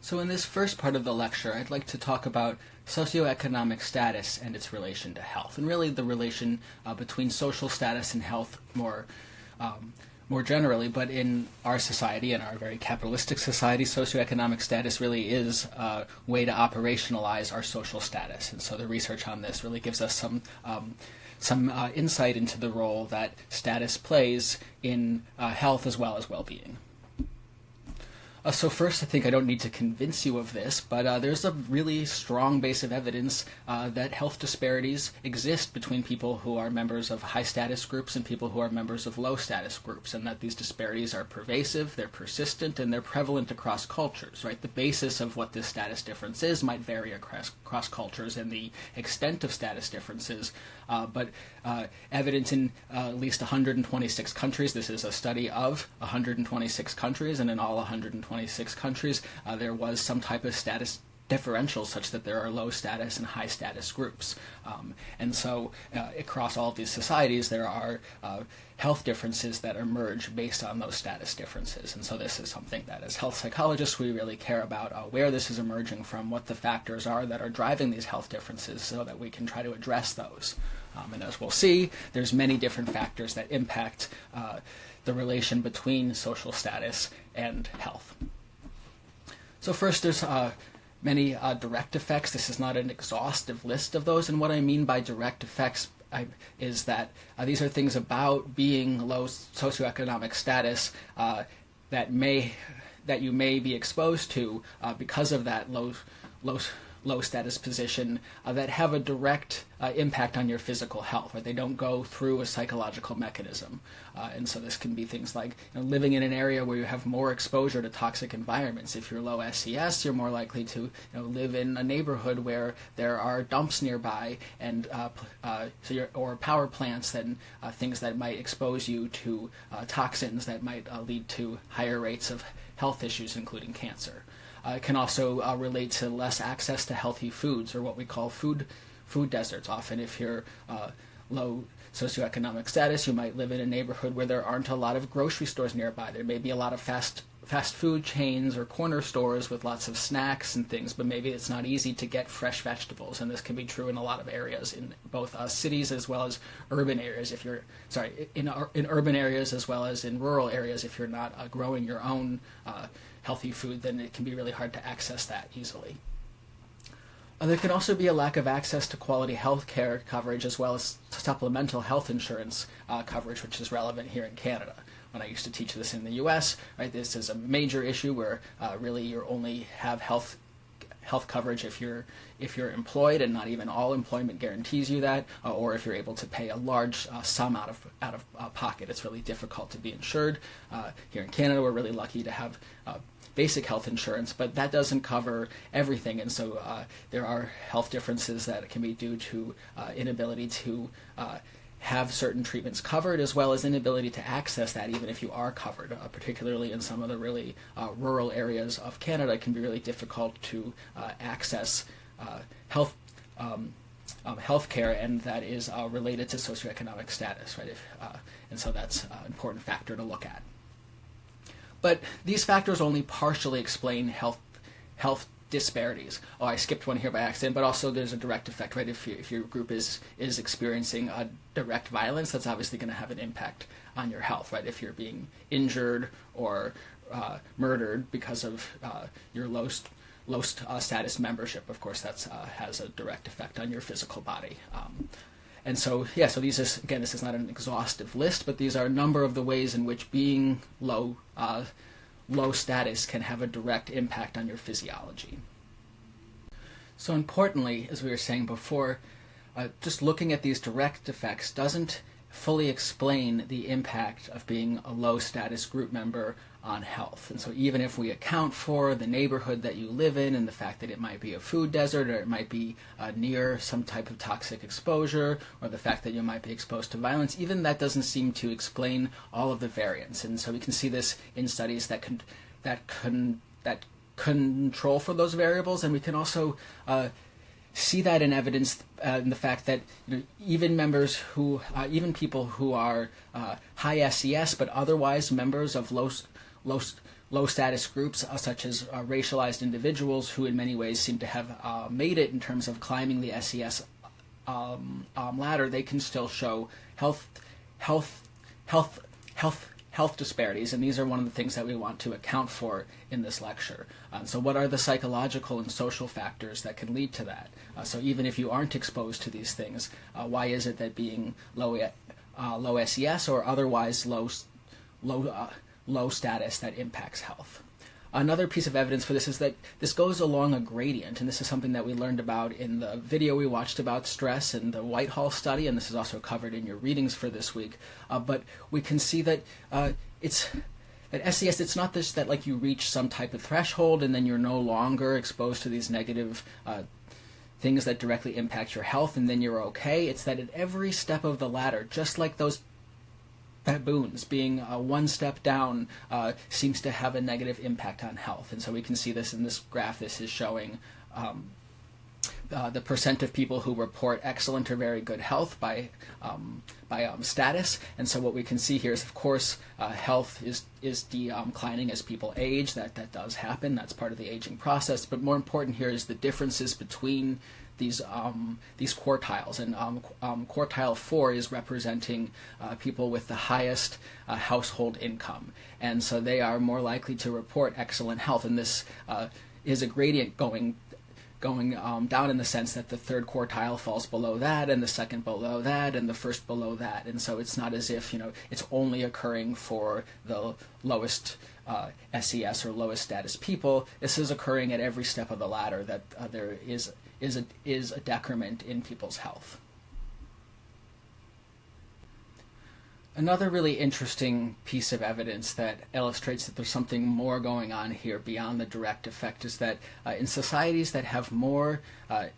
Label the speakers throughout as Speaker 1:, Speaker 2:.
Speaker 1: So in this first part of the lecture, I'd like to talk about socioeconomic status and its relation to health, and really the relation between social status and health more generally. But in our society, in our very capitalistic society, socioeconomic status really is a way to operationalize our social status. And so the research on this really gives us some insight into the role that status plays in health as well as well-being. So first, I think I don't need to convince you of this, but there's a really strong base of evidence that health disparities exist between people who are members of high-status groups and people who are members of low-status groups, and that these disparities are pervasive, they're persistent, and they're prevalent across cultures, right? The basis of what this status difference is might vary across cultures, and the extent of status differences, but evidence in at least 126 countries. This is a study of 126 countries, and in all 126 countries, there was some type of status differential such that there are low status and high status groups. And so across all of these societies, there are health differences that emerge based on those status differences. And so this is something that as health psychologists we really care about, where this is emerging from, what the factors are that are driving these health differences so that we can try to address those. And as we'll see, there's many different factors that impact the relation between social status and health. So first, there's many direct effects. This is not an exhaustive list of those, and what I mean by direct effects is that these are things about being low socioeconomic status that you may be exposed to because of that low status position that have a direct impact on your physical health, right? They don't go through a psychological mechanism. And so this can be things like living in an area where you have more exposure to toxic environments. If you're low SES, you're more likely to live in a neighborhood where there are dumps nearby, and or power plants, and things that might expose you to toxins that might lead to higher rates of health issues, including cancer. It can also relate to less access to healthy foods, or what we call food deserts. Often if you're low socioeconomic status, you might live in a neighborhood where there aren't a lot of grocery stores nearby. There may be a lot of fast food chains or corner stores with lots of snacks and things, but maybe it's not easy to get fresh vegetables, and this can be true in a lot of areas, in both cities as well as urban areas. In urban areas as well as in rural areas, if you're not growing your own healthy food, then it can be really hard to access that easily. There can also be a lack of access to quality health care coverage as well as supplemental health insurance coverage, which is relevant here in Canada. When I used to teach this in the U.S., right, this is a major issue where really you only have health coverage if you're employed, and not even all employment guarantees you that, or if you're able to pay a large sum out of pocket. It's really difficult to be insured. Here in Canada, we're really lucky to have basic health insurance, but that doesn't cover everything, and so there are health differences that can be due to inability to have certain treatments covered, as well as inability to access that even if you are covered. Particularly in some of the really rural areas of Canada, it can be really difficult to access health care, and that is related to socioeconomic status, right? And so that's an important factor to look at. But these factors only partially explain health disparities. Oh, I skipped one here by accident, but also there's a direct effect, right? If your group is experiencing direct violence, that's obviously going to have an impact on your health, right? If you're being injured or murdered because of your low status membership, of course, that has a direct effect on your physical body. And so, so this is not an exhaustive list, but these are a number of the ways in which being low status can have a direct impact on your physiology. So importantly, as we were saying before, just looking at these direct effects doesn't fully explain the impact of being a low status group member on health. And so even if we account for the neighborhood that you live in and the fact that it might be a food desert, or it might be near some type of toxic exposure, or the fact that you might be exposed to violence, even that doesn't seem to explain all of the variance. And so we can see this in studies that control for those variables, and we can also see that in evidence in the fact that even people who are high SES but otherwise members of low low status groups such as racialized individuals who in many ways seem to have made it in terms of climbing the SES ladder, they can still show health disparities, and these are one of the things that we want to account for in this lecture. So what are the psychological and social factors that can lead to that? So even if you aren't exposed to these things, why is it that being low SES or otherwise low status that impacts health? Another piece of evidence for this is that this goes along a gradient, and this is something that we learned about in the video we watched about stress and the Whitehall study, and this is also covered in your readings for this week. But we can see that at SES, it's not this that like you reach some type of threshold and then you're no longer exposed to these negative things that directly impact your health and then you're okay. It's that at every step of the ladder, just like those baboons, being one step down seems to have a negative impact on health. And so we can see this in this graph. This is showing the percent of people who report excellent or very good health by status. And so what we can see here is, of course, health is declining as people age. That does happen. That's part of the aging process. But more important here is the differences between these quartiles, and quartile 4 is representing people with the highest household income, and so they are more likely to report excellent health. And this is a gradient going down in the sense that the third quartile falls below that, and the second below that, and the first below that. And so it's not as if it's only occurring for the lowest SES or lowest status people. This is occurring at every step of the ladder, that there is a decrement in people's health. Another really interesting piece of evidence that illustrates that there's something more going on here beyond the direct effect is that in societies that have more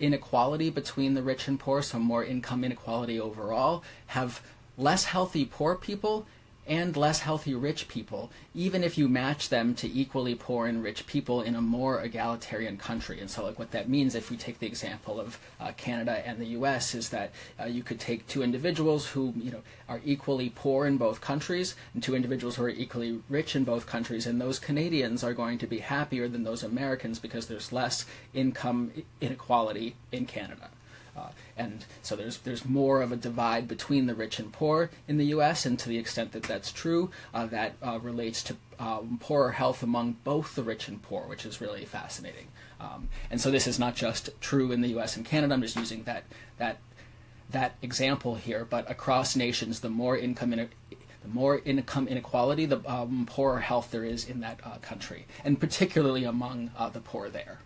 Speaker 1: inequality between the rich and poor, so more income inequality overall, have less healthy poor people and less healthy rich people, even if you match them to equally poor and rich people in a more egalitarian country. And so like what that means, if we take the example of Canada and the US, is that you could take two individuals who are equally poor in both countries and two individuals who are equally rich in both countries, and those Canadians are going to be happier than those Americans because there's less income inequality in Canada. And so there's more of a divide between the rich and poor in the U.S., and to the extent that that's true, that relates to poorer health among both the rich and poor, which is really fascinating. And so this is not just true in the U.S. and Canada. I'm just using that example here, but across nations, the more income inequality, the poorer health there is in that country, and particularly among the poor there.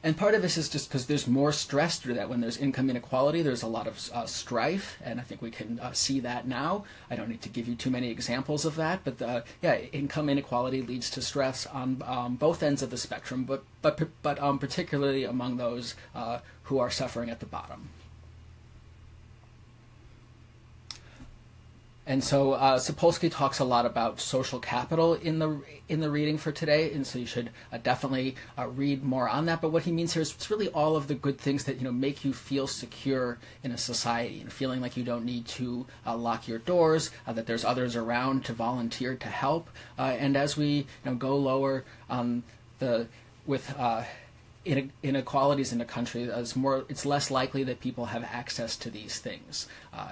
Speaker 1: And part of this is just because there's more stress through that. When there's income inequality, there's a lot of strife, and I think we can see that now. I don't need to give you too many examples of that, but income inequality leads to stress on both ends of the spectrum, but particularly among those who are suffering at the bottom. And so Sapolsky talks a lot about social capital in the reading for today, and so you should definitely read more on that. But what he means here is it's really all of the good things that make you feel secure in a society, and feeling like you don't need to lock your doors, that there's others around to volunteer to help, and as we go lower with inequalities in a country, it's less likely that people have access to these things,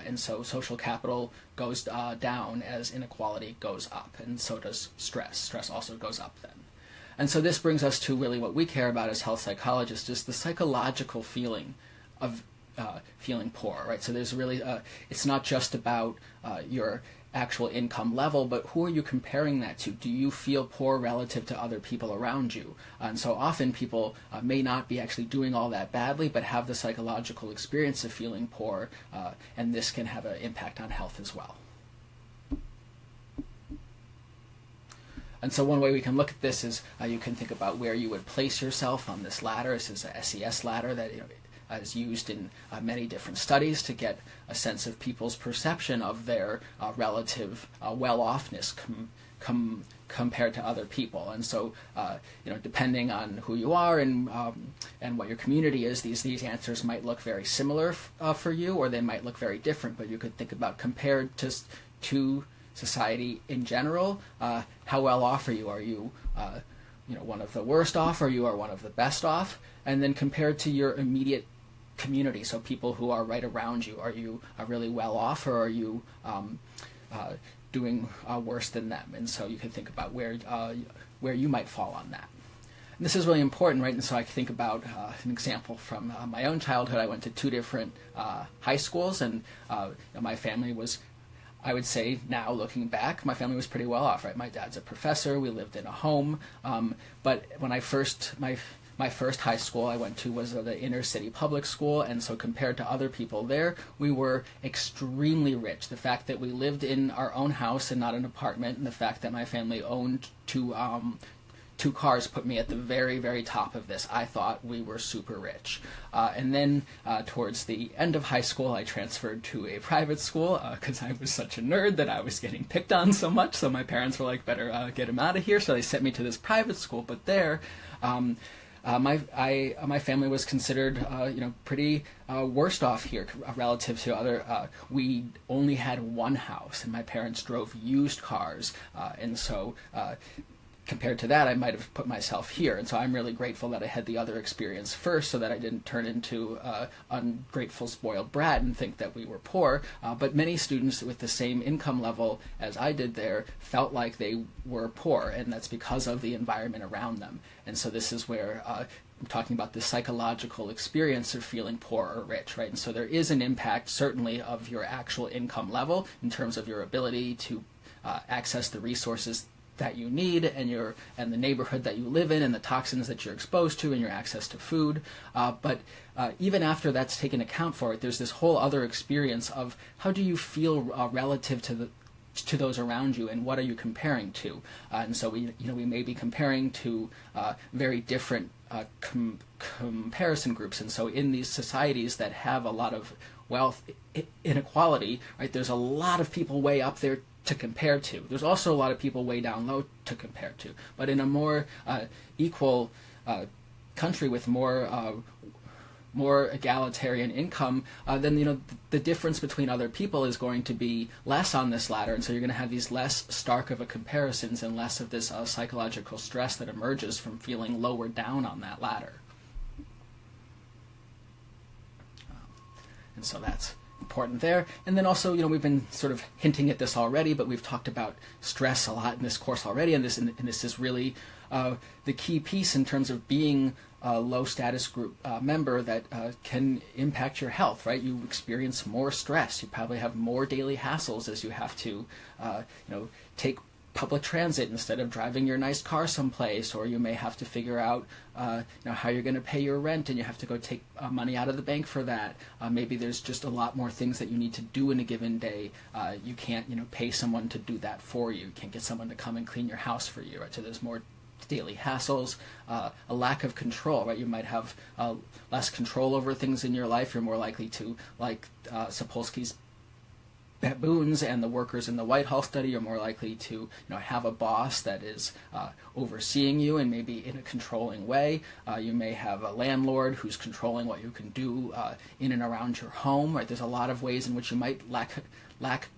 Speaker 1: and so social capital goes down as inequality goes up, and so does stress. Stress also goes up then. And so this brings us to really what we care about as health psychologists, is the psychological feeling of feeling poor, right? So there's really it's not just about your actual income level, but who are you comparing that to? Do you feel poor relative to other people around you? And so often people may not be actually doing all that badly, but have the psychological experience of feeling poor, and this can have an impact on health as well. And so one way we can look at this is you can think about where you would place yourself on this ladder. This is a SES ladder that is used in many different studies to get a sense of people's perception of their relative well-offness compared to other people. And so, depending on who you are and what your community is, these answers might look very similar for you, or they might look very different. But you could think about compared to society in general, how well off are you? Are you one of the worst off, or you are one of the best off? And then compared to your immediate community, so people who are right around you, are you really well off, or are you doing worse than them? And so you can think about where you might fall on that. And this is really important, right? And so I think about an example from my own childhood. I went to two different high schools, and my family was, I would say now looking back, my family was pretty well off, right? My dad's a professor, we lived in a home, but when my first high school I went to was the inner city public school, and so compared to other people there, we were extremely rich. The fact that we lived in our own house and not an apartment, and the fact that my family owned two cars put me at the very, very top of this. I thought we were super rich. And then towards the end of high school, I transferred to a private school because I was such a nerd that I was getting picked on so much. So my parents were like, better get him out of here. So they sent me to this private school. But there, my family was considered pretty worst off here relative to other. We only had one house, and my parents drove used cars, and so compared to that, I might have put myself here. And so I'm really grateful that I had the other experience first, so that I didn't turn into an ungrateful, spoiled brat and think that we were poor. But many students with the same income level as I did there felt like they were poor, and that's because of the environment around them. And so this is where I'm talking about the psychological experience of feeling poor or rich, right? And so there is an impact, certainly, of your actual income level in terms of your ability to access the resources that you need, and the neighborhood that you live in, and the toxins that you're exposed to, and your access to food. But even after that's taken account for, there's this whole other experience of how do you feel relative to those around you, and what are you comparing to? And so we may be comparing to very different comparison groups. And so in these societies that have a lot of wealth inequality, right, there's a lot of people way up there to compare to. There's also a lot of people way down low to compare to. But in a more equal country with more egalitarian income, then the difference between other people is going to be less on this ladder, and so you're going to have these less stark of a comparisons and less of this psychological stress that emerges from feeling lower down on that ladder. And so that's important there. And then also, we've been sort of hinting at this already, but we've talked about stress a lot in this course already, and this is really the key piece in terms of being a low status group member that can impact your health, right? You experience more stress. You probably have more daily hassles as you have to take public transit instead of driving your nice car someplace, or you may have to figure out how you're going to pay your rent, and you have to go take money out of the bank for that. Maybe there's just a lot more things that you need to do in a given day. You can't pay someone to do that for you. You can't get someone to come and clean your house for you, right? So there's more daily hassles, a lack of control, right? You might have less control over things in your life. You're more likely to, like Sapolsky's baboons and the workers in the White House study, you're more likely to have a boss that is overseeing you, and maybe in a controlling way. You may have a landlord who's controlling what you can do in and around your home, right? There's a lot of ways in which you might lack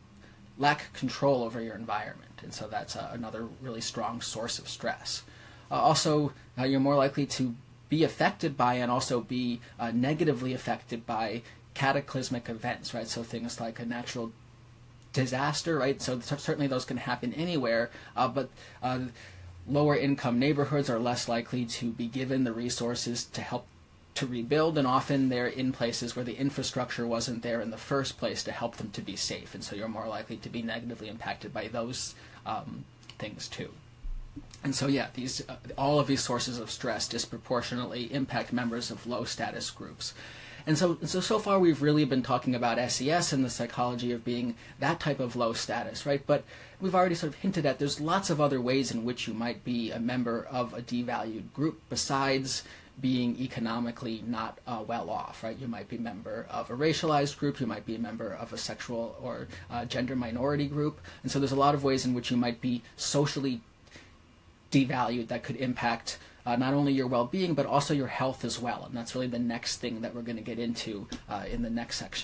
Speaker 1: control over your environment, and so that's another really strong source of stress. Also, you're more likely to be affected by and also be negatively affected by cataclysmic events, right? So things like a natural disaster, right? So certainly those can happen anywhere, but lower income neighborhoods are less likely to be given the resources to help to rebuild, and often they're in places where the infrastructure wasn't there in the first place to help them to be safe, and so you're more likely to be negatively impacted by those things too. And so all of these sources of stress disproportionately impact members of low status groups. And so far we've really been talking about SES and the psychology of being that type of low status, right? But we've already sort of hinted at there's lots of other ways in which you might be a member of a devalued group besides being economically not well off, right? You might be a member of a racialized group, you might be a member of a sexual or gender minority group, and so there's a lot of ways in which you might be socially devalued that could impact not only your well-being, but also your health as well. And that's really the next thing that we're going to get into in the next section.